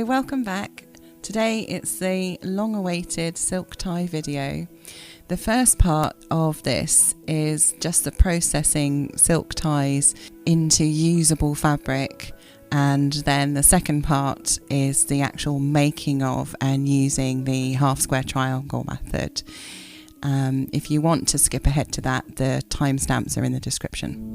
welcome back. Today it's the long-awaited silk tie video. The first part of this is just the processing silk ties into usable fabric, and then the second part is the actual making of and using the half square triangle method. If you want to skip ahead to that, the timestamps are in the description.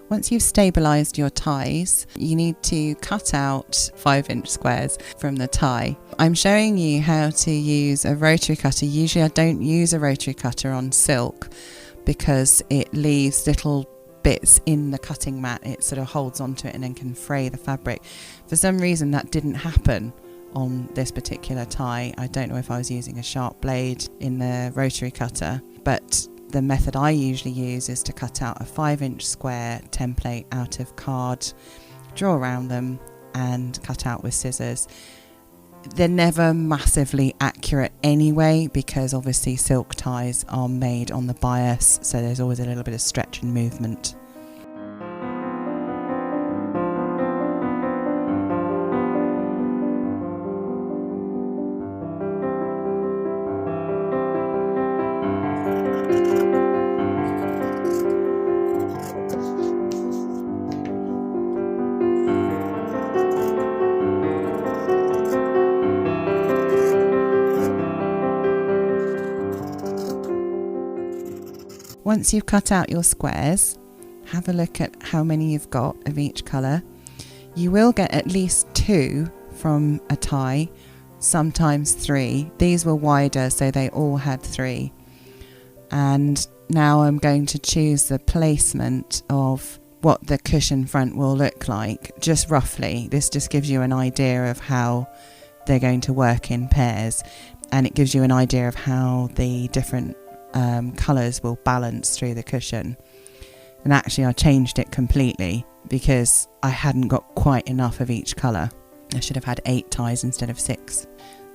Once you've stabilised your ties, you need to cut out 5-inch squares from the tie. I'm showing you how to use a rotary cutter. Usually I don't use a rotary cutter on silk because it leaves little bits in the cutting mat. It sort of holds onto it and then can fray the fabric. For some reason that didn't happen on this particular tie. I don't know if I was using a sharp blade in the rotary cutter, but the method I usually use is to cut out a 5-inch square template out of card, draw around them and cut out with scissors. They're never massively accurate anyway, because obviously silk ties are made on the bias, so there's always a little bit of stretch and movement. Once you've cut out your squares, have a look at how many you've got of each colour. You will get at least 2 from a tie, sometimes 3. These were wider, so they all had 3. And now I'm going to choose the placement of what the cushion front will look like, just roughly. This just gives you an idea of how they're going to work in pairs, and it gives you an idea of how the different colours will balance through the cushion. And actually I changed it completely because I hadn't got quite enough of each colour. I should have had 8 ties instead of 6.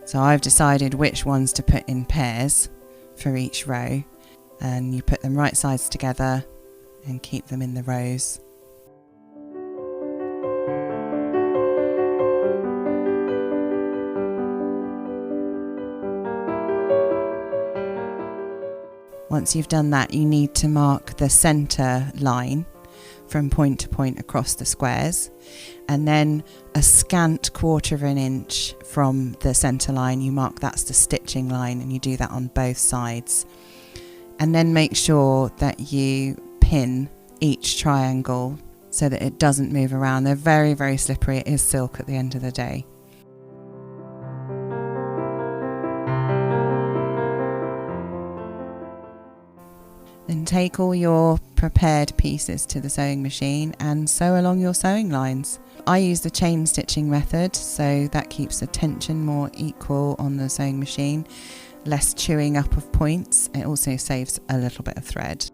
So I've decided which ones to put in pairs for each row, and you put them right sides together and keep them in the rows. Once you've done that, you need to mark the centre line from point to point across the squares, and then a scant 1/4 inch from the centre line, you mark that's the stitching line, and you do that on both sides. And then make sure that you pin each triangle so that it doesn't move around. They're very, very slippery. It is silk at the end of the day. Then take all your prepared pieces to the sewing machine and sew along your sewing lines. I use the chain stitching method, so that keeps the tension more equal on the sewing machine, less chewing up of points. It also saves a little bit of thread.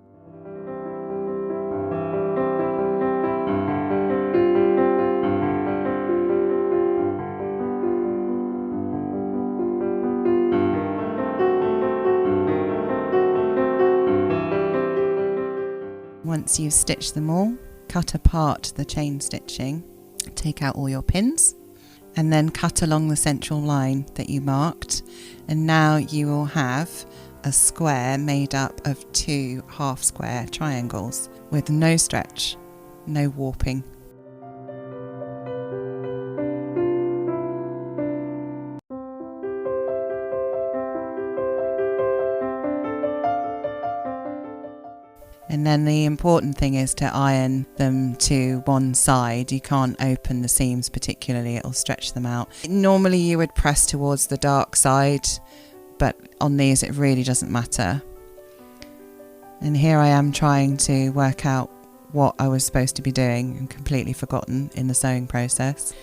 Once you've stitched them all, cut apart the chain stitching, take out all your pins, and then cut along the central line that you marked, and now you will have a square made up of 2 half square triangles with no stretch, no warping. And then the important thing is to iron them to one side. You can't open the seams particularly, it'll stretch them out. Normally you would press towards the dark side, but on these it really doesn't matter. And here I am trying to work out what I was supposed to be doing and completely forgotten in the sewing process.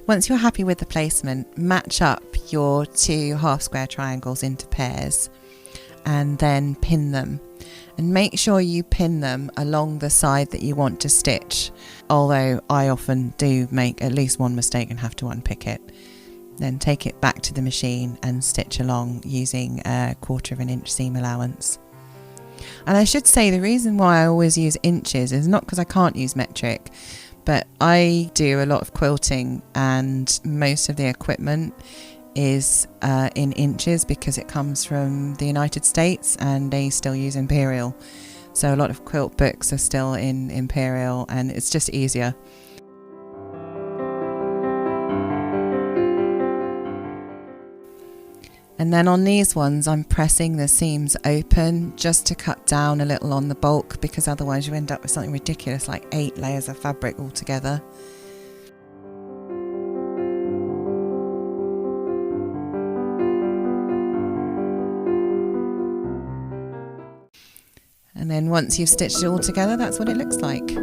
Once you're happy with the placement, match up your 2 half square triangles into pairs and then pin them. And make sure you pin them along the side that you want to stitch, although I often do make at least one mistake and have to unpick it. Then take it back to the machine and stitch along using a 1/4 inch seam allowance. And I should say the reason why I always use inches is not because I can't use metric, but I do a lot of quilting and most of the equipment is in inches because it comes from the United States and they still use imperial. So a lot of quilt books are still in Imperial, and it's just easier. And then on these ones, I'm pressing the seams open just to cut down a little on the bulk, because otherwise you end up with something ridiculous like 8 layers of fabric altogether. And then once you've stitched it all together, that's what it looks like.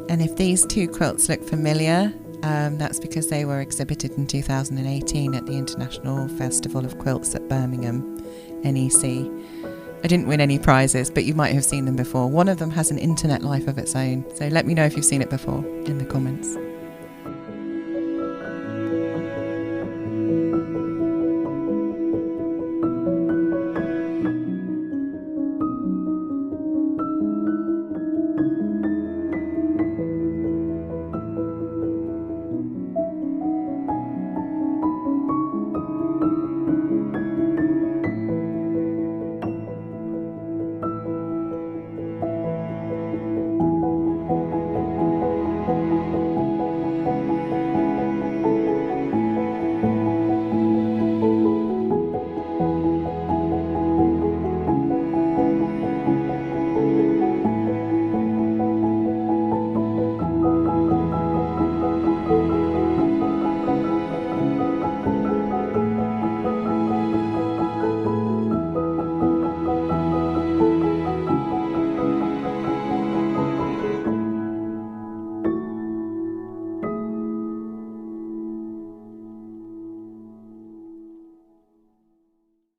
And if these 2 quilts look familiar, that's because they were exhibited in 2018 at the International Festival of Quilts at Birmingham, NEC. I didn't win any prizes, but you might have seen them before. One of them has an internet life of its own, so let me know if you've seen it before in the comments.